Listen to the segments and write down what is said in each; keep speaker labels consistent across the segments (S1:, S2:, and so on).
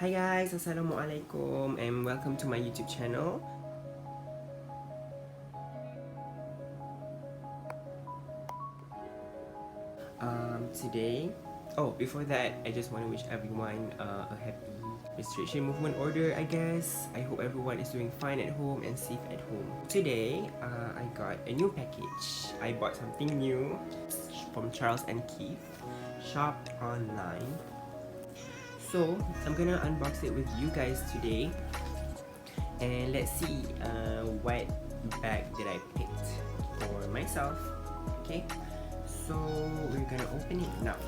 S1: Hi guys, Assalamualaikum and welcome to my YouTube channel. Before that, I just want to wish everyone a happy restriction movement order, I guess. I hope everyone is doing fine at home and safe at home. Today, I got a new package. I bought something new from Charles and Keith, shopped online. So, I'm gonna unbox it with you guys today. And let's see what bag did I pick for myself. Okay, so we're gonna open it now.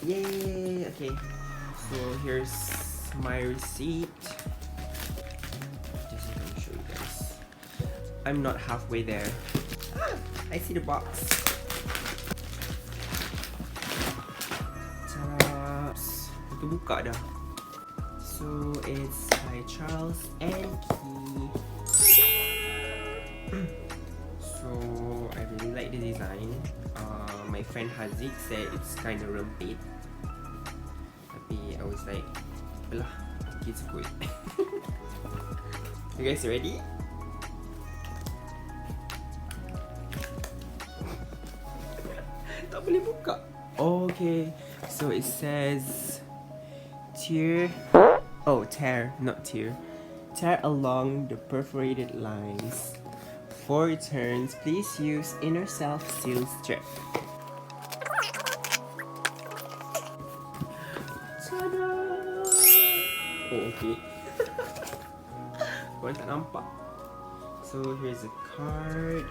S1: Yay! Okay, so here's my receipt. Just gonna show you guys. I'm not halfway there. I see the box. Ta-da! Itu buka dah. So it's by Charles and Keith. So I really like the design. My friend Haziq said it's kind of rempit. Tapi I was like, apalah, it's good. You guys ready? Tak boleh buka. Okay, so it says tear, not tear. Tear along the perforated lines. For returns, please use inner self-seal strip. Ta-da! Oh, okay. Korang tak nampak. So here's a card.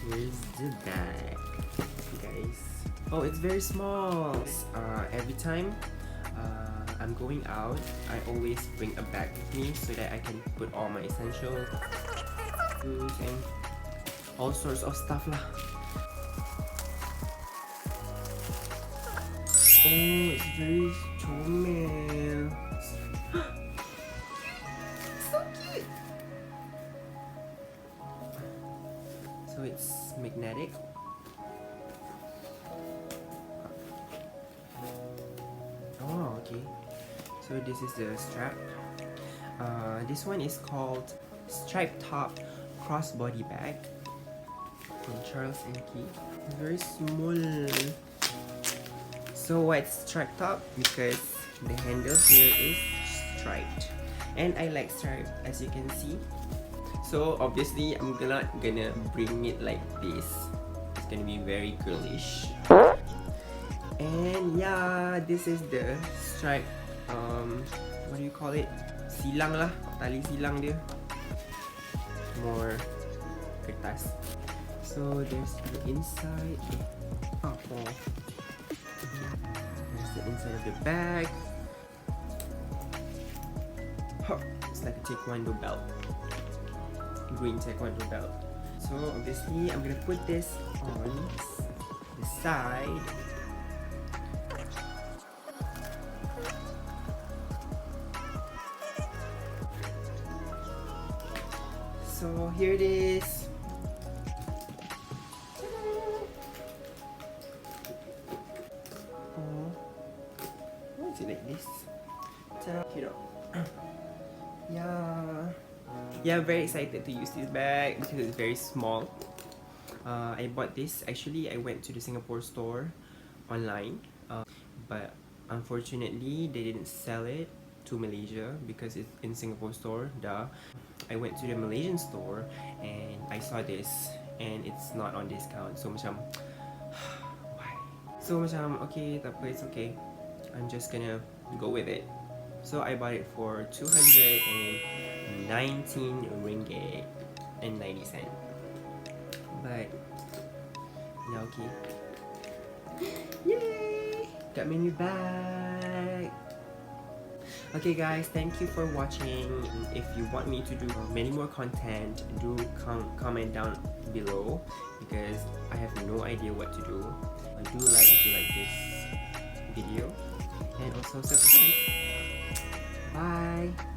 S1: Here's the bag, guys. Oh, it's very small. Every time I'm going out, I always bring a bag with me so that I can put all my essentials and all sorts of stuff lah. Oh, it's very comel. So cute. So it's magnetic. Oh, okay. So this is the strap. This one is called Striped Top Crossbody Bag from Charles and Keith. It's very small. So why it's striped top? Because the handle here is striped, and I like stripe, as you can see. So obviously I'm not gonna bring it like this. It's gonna be very girlish. And yeah, this is the stripe. What do you call it? Silang lah, tali silang dia. More kertas. So there's the inside. There's the inside of the bag. It's like a taekwondo belt. Green taekwondo belt. So obviously I'm gonna put this on the side. So here it is. Oh, why is it like this? You know. Yeah, I'm very excited to use this bag because it's very small. I bought this. Actually, I went to the Singapore store online, but unfortunately they didn't sell it to Malaysia because it's in Singapore store. Duh. I went to the Malaysian store and I saw this and it's not on discount. So macam why? So macam okay, tak apa, it's okay. I'm just gonna go with it. So I bought it for 219 ringgit and 90 cents. But yeah, okay. Yay! Got my new bag. Okay guys, thank you for watching. If you want me to do many more content, do comment down below because I have no idea what to do. Do like if you like this video and also subscribe. Bye!
S2: Bye.